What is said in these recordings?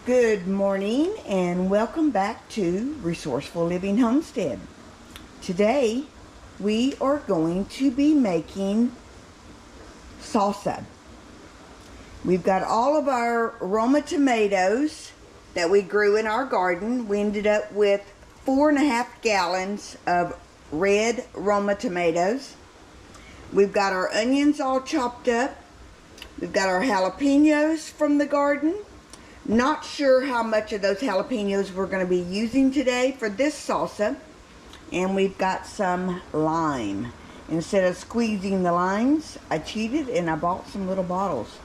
Good morning and welcome back to Resourceful Living Homestead. Today we are going to be making salsa. We've got all of our Roma tomatoes that we grew in our garden. We ended up with 4.5 gallons of red Roma tomatoes. We've got our onions all chopped up. We've got our jalapenos from the garden. Not sure how much of those jalapenos we're going to be using today for this salsa. And we've got some lime. Instead of squeezing the limes, I cheated and I bought some little bottles.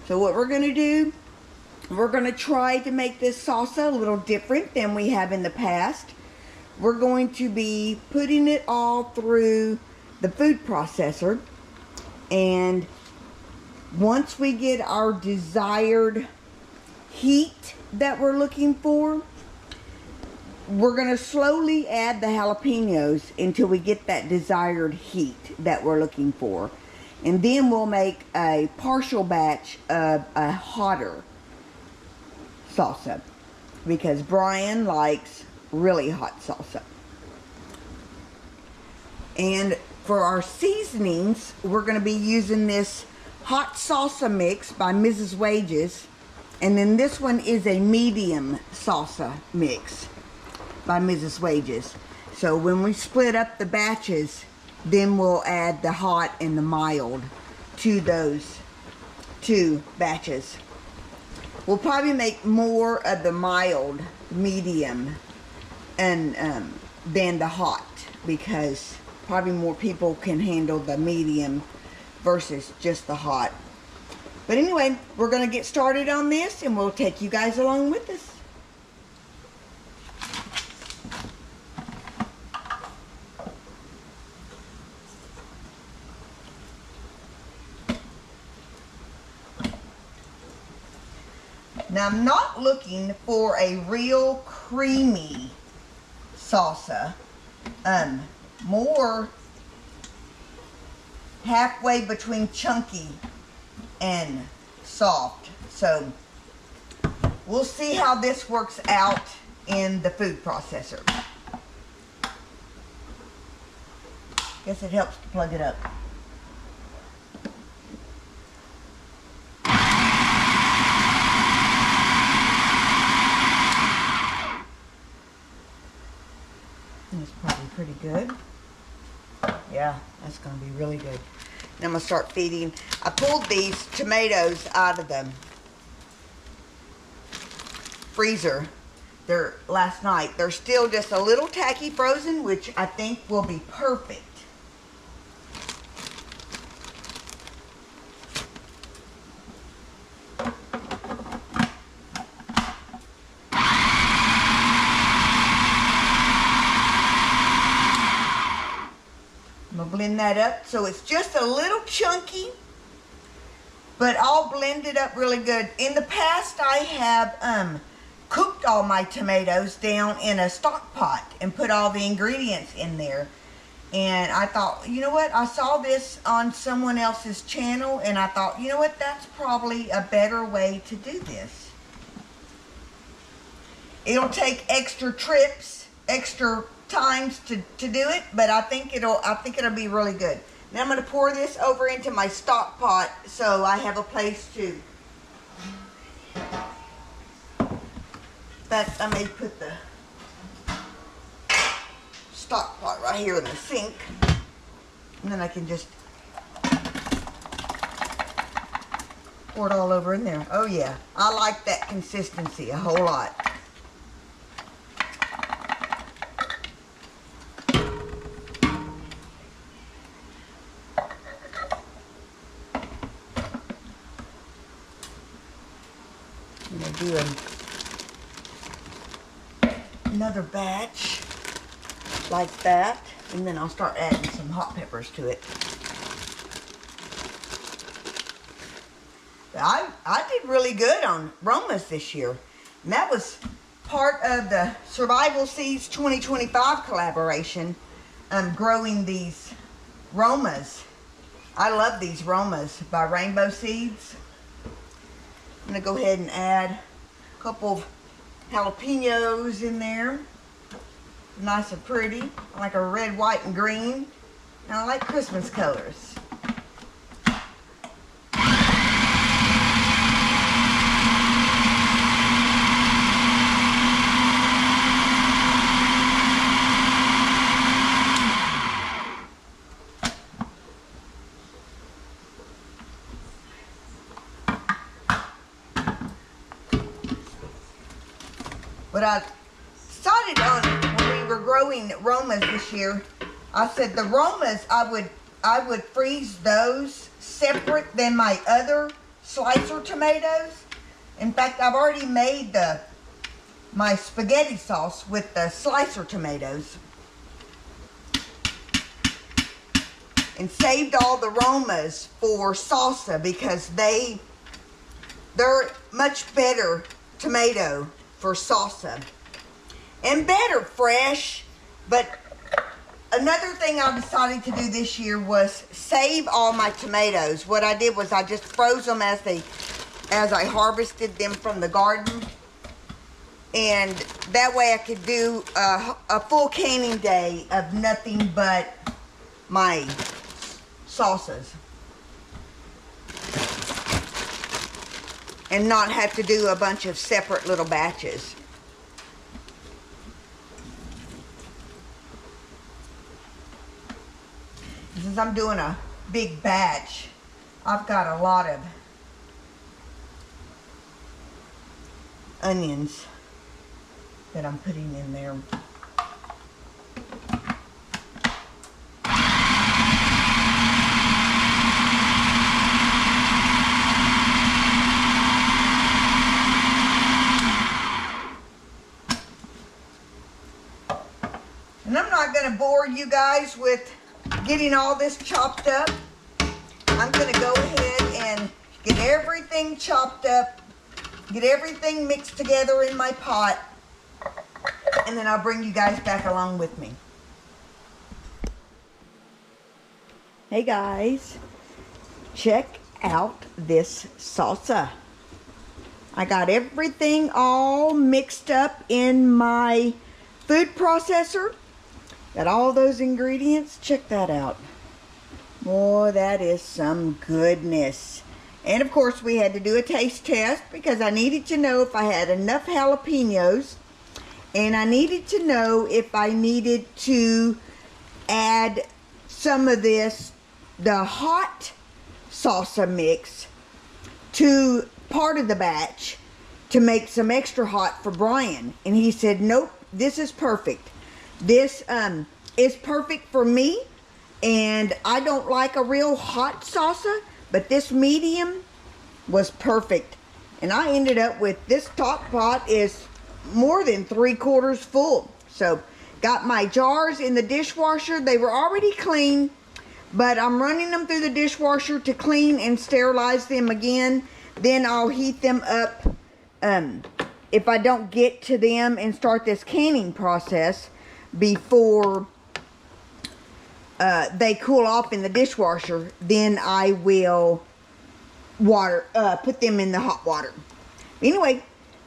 So what we're going to do, we're going to try to make this salsa a little different than we have in the past. We're going to be putting it all through the food processor. And once we get our desired heat that we're looking for, we're going to slowly add the jalapenos until we get that desired heat that we're looking for. And then we'll make a partial batch of a hotter salsa because Brian likes really hot salsa. And for our seasonings, we're going to be using this hot salsa mix by Mrs. Wages. And then this one is a medium salsa mix by Mrs. Wages. So when we split up the batches, then we'll add the hot and the mild to those two batches. We'll probably make more of the mild medium and than the hot, because probably more people can handle the medium versus just the hot. But anyway, we're going to get started on this and we'll take you guys along with us. Now I'm not looking for a real creamy salsa. More halfway between chunky and soft. So we'll see how this works out in the food processor. Guess it helps to plug it up. That's probably pretty good. Yeah, that's going to be really good. Now I'm going to start feeding. I pulled these tomatoes out of the freezer last night. They're still just a little tacky frozen, which I think will be perfect. I'm going to blend that up so it's just a little chunky, but all blended up really good. In the past, I have cooked all my tomatoes down in a stock pot and put all the ingredients in there. And I thought, you know what? I saw this on someone else's channel and I thought, you know what? That's probably a better way to do this. It'll take extra trips, extra times to do it, but I think it'll be really good. Now I'm going to pour this over into my stock pot so I have a place to. I may put the stock pot right here in the sink, and then I can just pour it all over in there. Oh yeah, I like that consistency a whole lot. I'm going to do another batch like that, and then I'll start adding some hot peppers to it. I did really good on Romas this year, and that was part of the Survival Seeds 2025 collaboration. Growing these Romas. I love these Romas by Rainbow Seeds. I'm going to go ahead and add A couple of jalapenos in there. Nice and pretty. I like a red, white, and green. And I like Christmas colors. But I decided on when we were growing Romas this year, I said the Romas I would freeze those separate than my other slicer tomatoes. In fact, I've already made my spaghetti sauce with the slicer tomatoes and saved all the Romas for salsa because they're much better tomato for salsa and better fresh. But another thing I decided to do this year was save all my tomatoes. What I did was I just froze them as I harvested them from the garden, and that way I could do a full canning day of nothing but my salsas and not have to do a bunch of separate little batches. Since I'm doing a big batch, I've got a lot of onions that I'm putting in there. And I'm not going to bore you guys with getting all this chopped up. I'm going to go ahead and get everything chopped up, get everything mixed together in my pot, and then I'll bring you guys back along with me. Hey guys, check out this salsa. I got everything all mixed up in my food processor. Got all those ingredients. Check that out. Boy, that is some goodness. And of course we had to do a taste test because I needed to know if I had enough jalapenos, and I needed to know if I needed to add some of this, the hot salsa mix, to part of the batch to make some extra hot for Brian. And he said, nope, this is perfect. This is perfect for me, and I don't like a real hot salsa, but this medium was perfect. And I ended up with this top pot is more than 3/4 full. So got my jars in the dishwasher. They were already clean, but I'm running them through the dishwasher to clean and sterilize them again. Then I'll heat them up if I don't get to them and start this canning process before they cool off in the dishwasher. Then I will put them in the hot water. Anyway,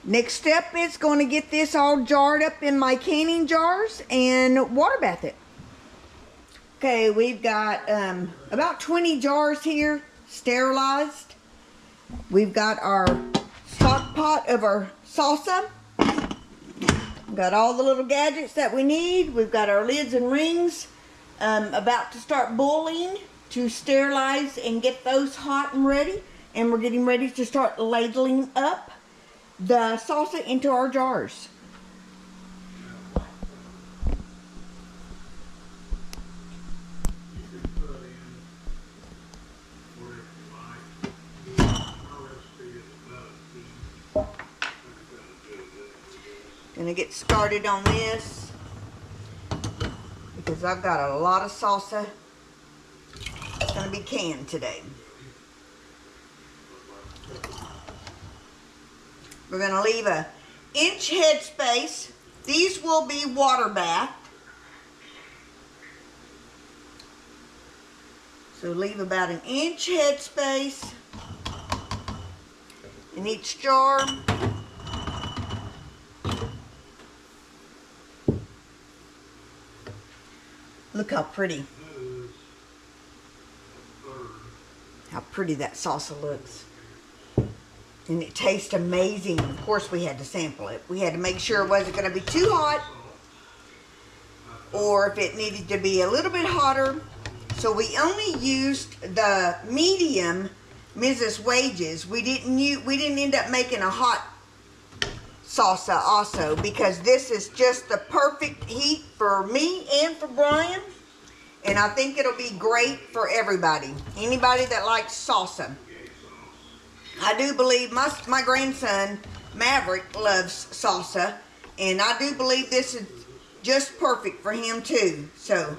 next step is going to get this all jarred up in my canning jars and water bath it. Okay, we've got about 20 jars here sterilized. We've got our stock pot of our salsa. Got all the little gadgets that we need. We've got our lids and rings about to start boiling to sterilize and get those hot and ready. And we're getting ready to start ladling up the salsa into our jars. Gonna get started on this because I've got a lot of salsa. It's gonna be canned today. We're gonna leave an inch head space. These will be water bathed. So leave about an inch head space in each jar. Look how pretty. How pretty that salsa looks. And it tastes amazing. Of course, we had to sample it. We had to make sure it wasn't going to be too hot, or if it needed to be a little bit hotter. So we only used the medium Mrs. Wages. We didn't end up making a hot salsa also, because this is just the perfect heat for me and for Brian. And I think it'll be great for everybody. Anybody that likes salsa. I do believe my grandson, Maverick, loves salsa. And I do believe this is just perfect for him too. So,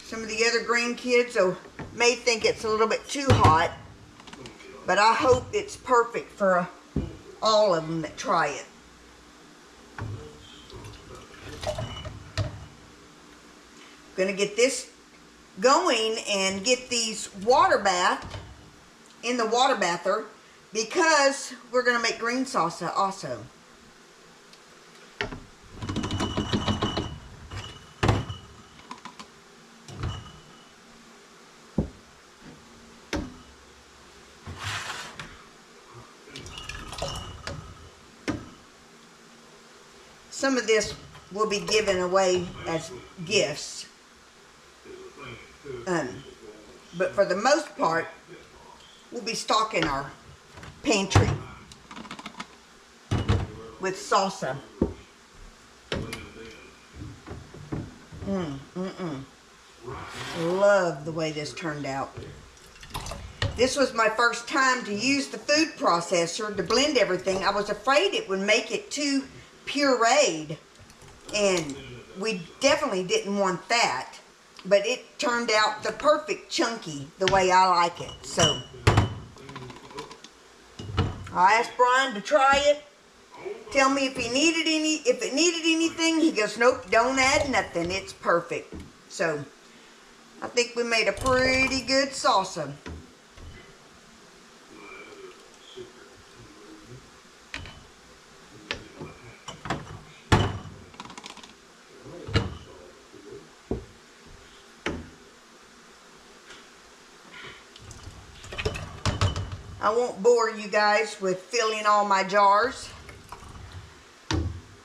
some of the other grandkids may think it's a little bit too hot. But I hope it's perfect for all of them that try it. Going to get this going and get these water bath in the water bather, because we're going to make green salsa also. Some of this will be given away as gifts. But for the most part, we'll be stocking our pantry with salsa. Love the way this turned out. This was my first time to use the food processor to blend everything. I was afraid it would make it too pureed, and we definitely didn't want that. But it turned out the perfect chunky, the way I like it. So I asked Brian to try it. Tell me if it needed anything. He goes, nope, don't add nothing. It's perfect. So I think we made a pretty good salsa. I won't bore you guys with filling all my jars.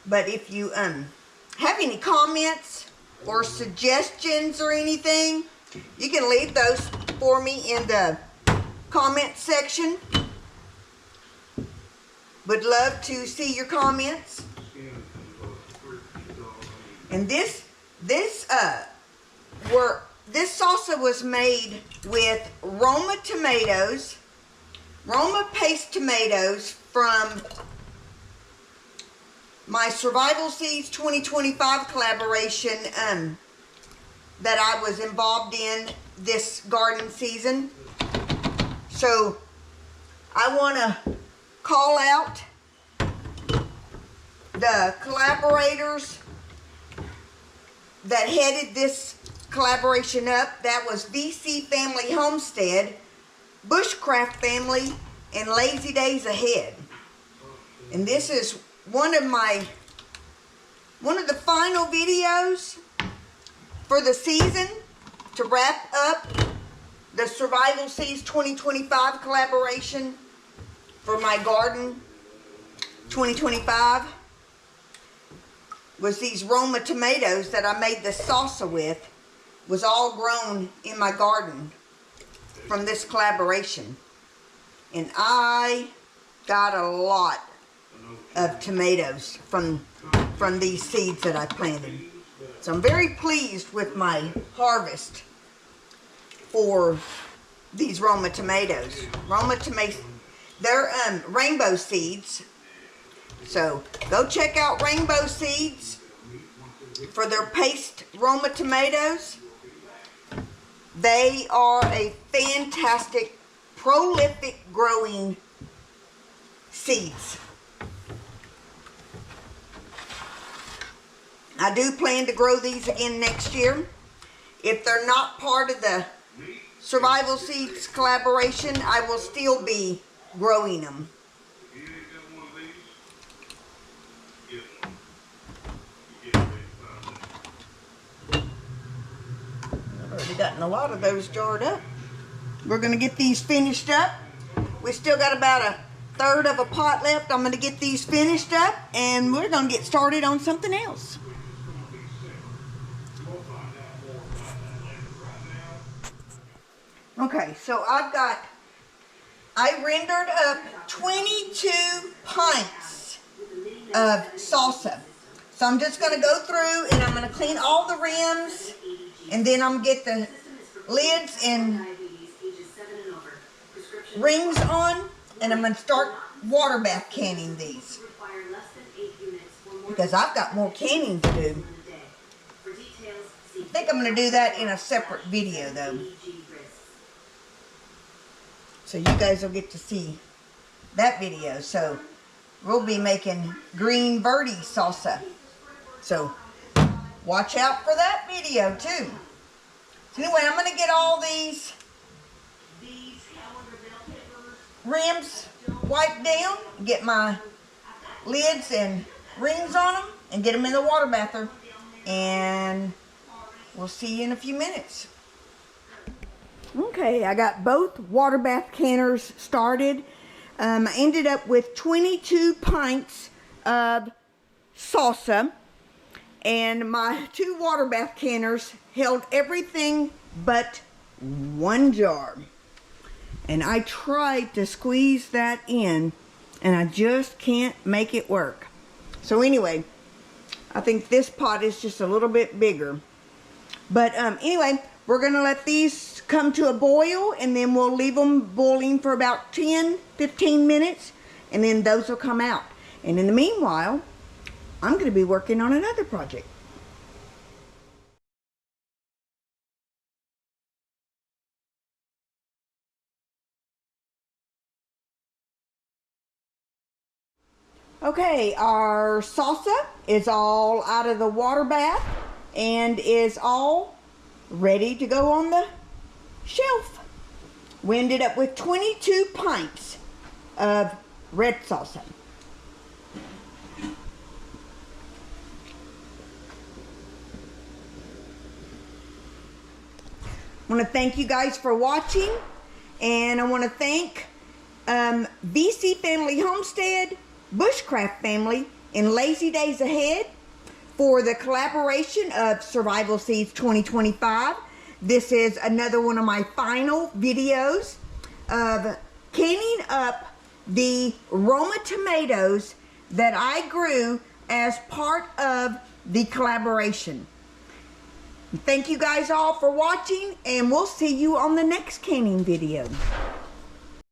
But if you have any comments or suggestions or anything, you can leave those for me in the comment section. Would love to see your comments. And this salsa was made with Roma tomatoes. Roma paste tomatoes from my Survival Seeds 2025 collaboration that I was involved in this garden season. So I want to call out the collaborators that headed this collaboration up. That was VC Family Homestead, Bushcraft Family, and Lazy Days Ahead. And this is one of the final videos for the season to wrap up the Survival Seeds 2025 collaboration for my garden 2025. Was these Roma tomatoes that I made the salsa with, was all grown in my garden from this collaboration. And I got a lot of tomatoes from these seeds that I planted. So I'm very pleased with my harvest for these Roma tomatoes. Roma tomatoes, they're rainbow seeds. So go check out Rainbow Seeds for their paste Roma tomatoes. They are a fantastic, prolific growing seeds. I do plan to grow these again next year. If they're not part of the Survival Seeds collaboration, I will still be growing them. gotten a lot of those jarred up. We're going to get these finished up. We still got about a third of a pot left. I'm going to get these finished up, and we're going to get started on something else. Okay, so I rendered up 22 pints of salsa. So I'm just going to go through and I'm going to clean all the rims, and then I'm going to get the lids and rings on, and I'm going to start water bath canning these, because I've got more canning to do. I think I'm going to do that in a separate video though, so you guys will get to see that video. So we'll be making 𝐃𝐈𝐒 salsa, so watch out for that video too. So anyway, I'm going to get all these rims wiped down, get my lids and rings on them, and get them in the water bather, and we'll see you in a few minutes. Okay, I got both water bath canners started. I ended up with 22 pints of salsa, and my 2 water bath canners held everything but 1 jar. And I tried to squeeze that in, and I just can't make it work. So anyway, I think this pot is just a little bit bigger. But anyway, we're going to let these come to a boil, and then we'll leave them boiling for about 10-15 minutes, and then those will come out. And in the meanwhile, I'm going to be working on another project. Okay, our salsa is all out of the water bath and is all ready to go on the shelf. We ended up with 22 pints of red salsa. I want to thank you guys for watching, and I want to thank VC Family Homestead, Bushcraft Family, and Lazy Days Ahead for the collaboration of Survival Seeds 2025. This is another one of my final videos of canning up the Roma tomatoes that I grew as part of the collaboration. Thank you guys all for watching, and we'll see you on the next canning video.